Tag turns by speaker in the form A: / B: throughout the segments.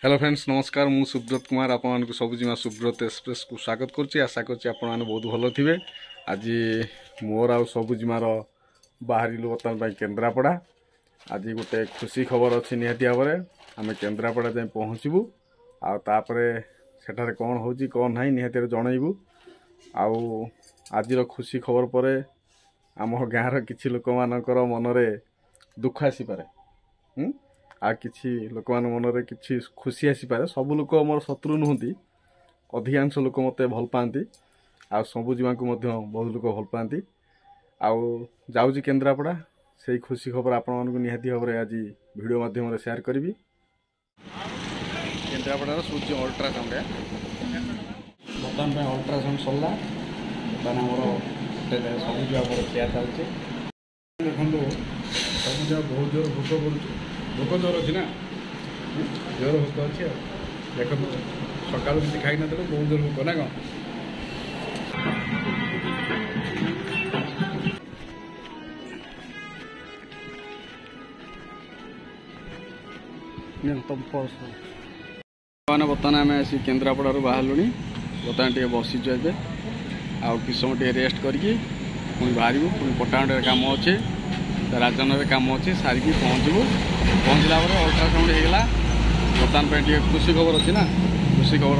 A: Hello friends नमस्कार मु सुब्रत कुमार आपण सबुजिमा सुब्रत एक्सप्रेस को स्वागत करुच्ची आशा करछि आपण बहुत भल थे। आज मोर आ सबुजिमार बाहरिलु बर्तमान केन्द्रापड़ा। आज गोटे खुशी खबर अच्छी निहाती भाव में आम केन्द्रापड़ा जाए पहुँचबू आउे सेठारे कौन हो कौन ना निहाती जनइबू। आज खुशी खबर पर आम गाँव किसी लोक मानकर मनरे दुख आसीपे आ किसी लोक मान मनरे किसी खुशी आसीपे। सब लोक मोर शत्रु नुहति, अधिकांश लोक मत भल पाती आ सबुजिमा को बहुत लोक भल पाती। आउे केन्द्रापड़ा से खुशी खबर आपण निहाती भाव में आज वीडियो माध्यम शेयर करी। केन्द्रापड़ार सूर्य अल्ट्रासाउंड बर्तमान अल्ट्रासाउंड सरला बर्तमान आम सबुजा केयर चलছে। देखो सबुजा बहुत जोर भोक कर भोक जोर अच्छी ना जोर भोक अच्छी देखो सका किसी खाई ना बहुत जोर भोक ना कौन बर्तमान आम आसी केन्द्रापड़ार बाहर बर्तमान टे बसीचु ए कि समय रेस्ट करके पुणी बाहर पुणी पट्टामुंडे काम अच्छे राजन काम अच्छे सारिकी पहुँचू। पहुँचला अल्ट्रासाउंड होगा बर्तमान टे खुशी खबर अच्छी ना खुशी खबर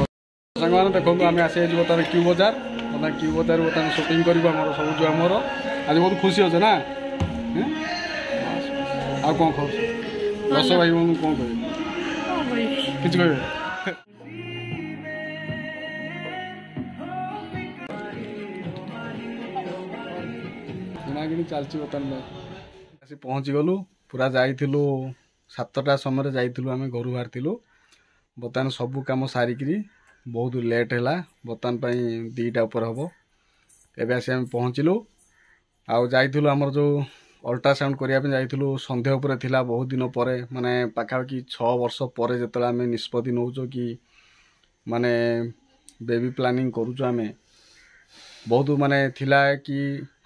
A: सांग मैंने देखो आम आसी बर्तमान क्यू बजार बर्तमान शॉपिंग कर सब जो आमर आज बहुत खुशी अच्छे ना आ कौन खबर दस भाई बहन कौन कहे कि कहे किनाकिनी चलती बर्तमान आसी पहुँची गलु पूरा जाइलु 7टा समय जाइलु आम घर बाहर बर्तमान सबू कम सारिकी बहुत लेट है बर्तमान 2टा उपर हम एवं आसी आम पहुँचलु आइलु आमर जो अल्ट्रासाउंड करने जाइलु सन्देह उपर थिला बहुत दिन पर माने पाखापाखि 6 वर्ष पर जो आम निष्पत्ति नौ कि माने बेबी प्लानिंग करूँ आम बहुत माने थिला कि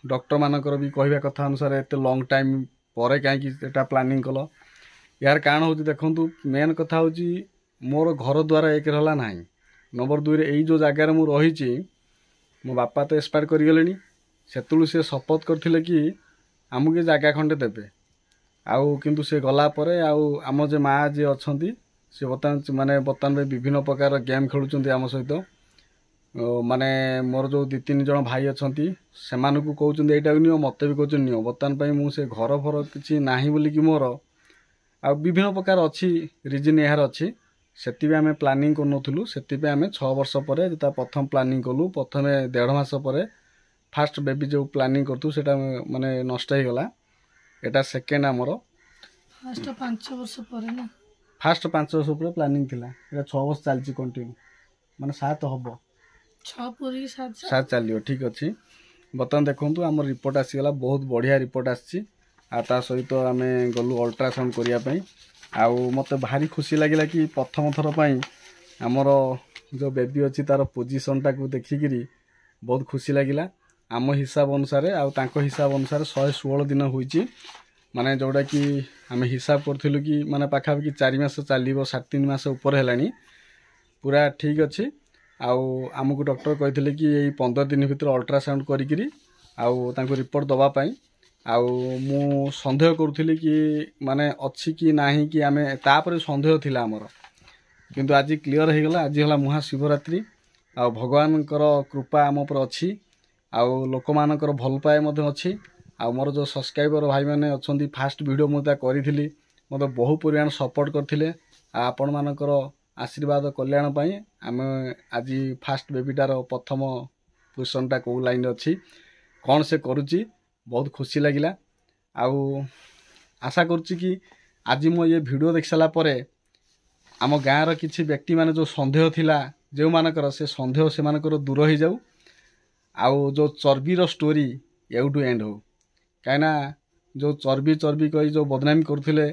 A: डॉक्टर मानकर भी कहवा कथा अनुसार एत लंग टाइम पर कहीं प्लानिंग कल यार कारण हूँ देखु मेन कथा हूँ मोर घर द्वार एक रहा ना नंबर 2 यही जो जगार मु रही मो बापा तो एक्सपायर करगले से शपथ करते कि आमको जगह खंडे देवे आउ किंतु से गला परे आम जे माँ जी अच्छा सी बर्तमान विभिन्न प्रकार गेम खेलुंट आम सहित माने मोर जो 2-3 जन भाई अच्छा से कहते यहाँ नियो मत भी कहते नियो बर्तमान मुझे घर फर किसी ना बोलिकी मोर आ विभिन्न प्रकार अच्छी रिजन यार अच्छी से आम प्लानिंग करूँ से आम 6 वर्ष पर जो प्रथम प्लानिंग कलु प्रथम 1.5 मास पर फास्ट बेबी जो प्लानिंग करूँ से माने नष्ट हो गला। एटा सेकेंड आमर
B: फास्ट 5 वर्ष पर ना
A: फास्ट 5 वर्ष पर प्लानिंग थिला 6 वर्ष चलती कंटिन्यू माने 7 हम
B: 6 पूरी
A: 7 चलियो ठीक अच्छे। बर्तमान देखो आम रिपोर्ट आसीगला बहुत बढ़िया रिपोर्ट आसी सहित आम गलु अल्ट्रासाउंड करने मत भारी खुशी लगे कि प्रथम थर पर आमर जो बेबी अच्छी तार पोजिशन टाक देखिकी बहुत खुशी लगिला। आम हिसाब अनुसार हिसाब अनुसार 116 दिन होइछि माने जोड़ा कि आम हिसाब करूँ कि माने पाखापाखि 4 मास चलो 3.5 मास उपर है पूरा ठीक अच्छे। आमको डॉक्टर कहते कि यही 15 दिन भीतर अल्ट्रासाउंड करी रिपोर्ट दवापाई मु सन्देह करुली कि माने अच्छी कि नाही कि आम तापर सन्देह थिला आमर किंतु आज क्लीयर हो गला। आज है महाशिवरात्रि भगवान कृपा आम पर अच्छी लोक मानकर भल पाए अच्छी मोर जो सब्सक्राइबर भाई मैंने अच्छा फास्ट वीडियो मुझे करी मत बहु परिमाण सपोर्ट करते आपण मानकर आशीर्वाद कल्याण पाई आम आज फास्ट बेबीटार प्रथम पोजिशनटा कौ लाइन अच्छी कौन से करुच्ची बहुत खुशी लगिला। आशा करुच्ची कि आज मो ये वीडियो देख सारा पर आम गाँव किसी व्यक्ति माने जो सन्देह थिला जो मानकर से सन्देह से मानकर दूर हो जाऊ जो चर्बीर स्टोरी एवटू एंड हो कहीं जो चर्बी कही जो बदनामी करुले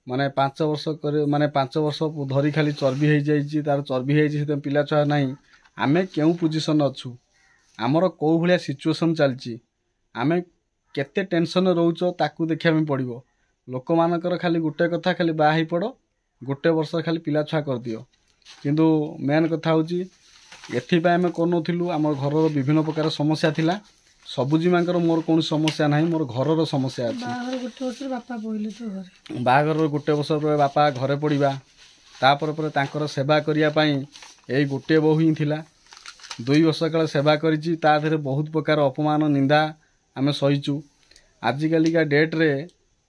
A: माने 5 वर्ष कर माने 5 वर्ष धरी खाली चर्बी हो जाइए तार चर्बी हो पिला छुआ ना आम क्यों पोजिशन अच्छु आमर कौ भाया सिचुएसन चलती आम केते टेंशन रोच ताकू देखा पड़ो लोक मानकर खाली गोटे कथा खाली बाहा पड़ गोटे वर्ष खाली पिला छुआ करदियो किंतु मेन कथा होची एथिपाई आम करूँ आम घर विभिन्न प्रकार समस्या थिला सबुजीमांकर मोर कौन समस्या ना मोर घर समस्या अच्छी बाहागर गोटे वर्ष पर बापा घरे पड़ा तापर तांकर सेवा करने यही गोटे बहु ही थिला 2 वर्ष काल सेवा करी ताधे बहुत प्रकार अपमान निंदा आम सहीचु आजिकालिका डेट रे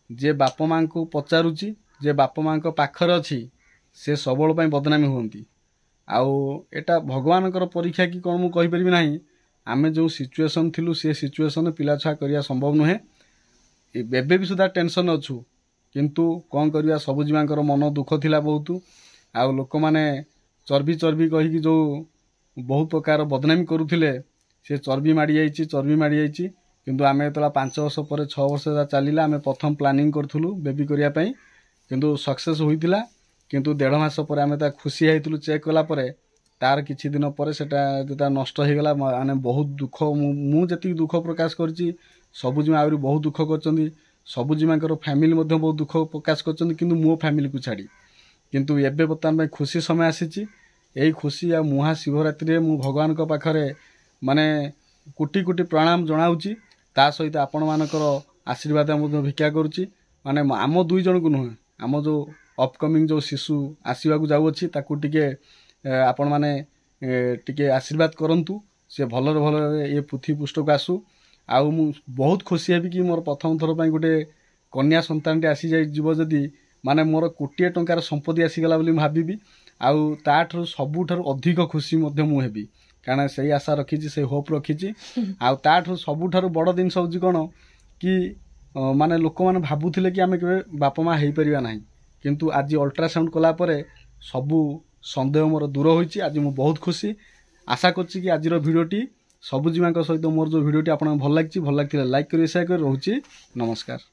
A: जे बाप माँ को पचारुची जे बाप माँ पाखर अच्छी से सबल बदनामी होती आउ एटा भगवान परीक्षा कि कौन मुझे कहीपरि ना आम जो सिचुएसन थिलु से सिचुएसन पिला छुआ करिया संभव नुहे एबे भी सुधा टेंशन अच्छु किंतु कौन करवा सबुजीमांकर मन दुख थिला बहुत आउ लोक माने चर्बी चर्बी कहीकि जो बहुत प्रकार बदनामी करुथिले से चर्बी माड़ी जाइए किंतु आम जो 5 वर्ष पर 6 वर्ष चलला आम प्रथम प्लानिंग करूँ बेबी करने किंतु सक्सेस होइतिला किंतु 1.5 मास पर आम खुशी होइतिलु चेक कला परे तार किछि दिन पर सेटा जेटा नष्ट हो गला माने बहुत दुख मु जति दुख प्रकाश करछि सबुजीमा आउरी बहुत दुख करछन्ती सबुजीमांकर फैमिली मध्ये बहुत दुख प्रकाश करछन्ती किंतु मो फैमिली को छाड़ी किंतु एबे बर्तमान में खुशी समय आसीछि एई खुशी आ मुहा शिवरात्रि रे मु भगवान को पाखरे माने कोटि कोटि प्रणाम जणाउछि ता सहित आपण मानकर आशीर्वाद मध्ये भिक्षा करूछि माने आम 2 जन को नुहे आम जो अपकमिंग जो शिशु आसीबा को जाउ अछि ताकू टिके आपण माने टिके आशीर्वाद करंतु से भलर भलर ये पृथ्वी पृष्ठ को आसू आउ मु बहुत खुशी हेबी कि मोर प्रथम थर पई गोटे कन्या संतानटे आसी जाई जीव जदी माने मोर कोटिए टंकार संपत्ति आसीगला बोली भाबिबी आउ ताठर सबुठर अधिक खुशी मध्य मु हेबी कारण से आशा रखी से होप रखी आउ ताठर सबुठर बड़ दिन होची कोन कि माने लोक माने भाबुथिले कि आमे केबे बापा मां हेई परिबा नाही किंतु आज अल्ट्रासाउंड कला परे सबु संदेह मोर दूर होईची आज मु बहुत खुशी आशा करछि कि आजिर भिडियोटी सबुजीमांक सहित मोर जो भिडियोटी आपन भल लागछि भल लागथिले लाइक करि शेयर करि रहउछि नमस्कार।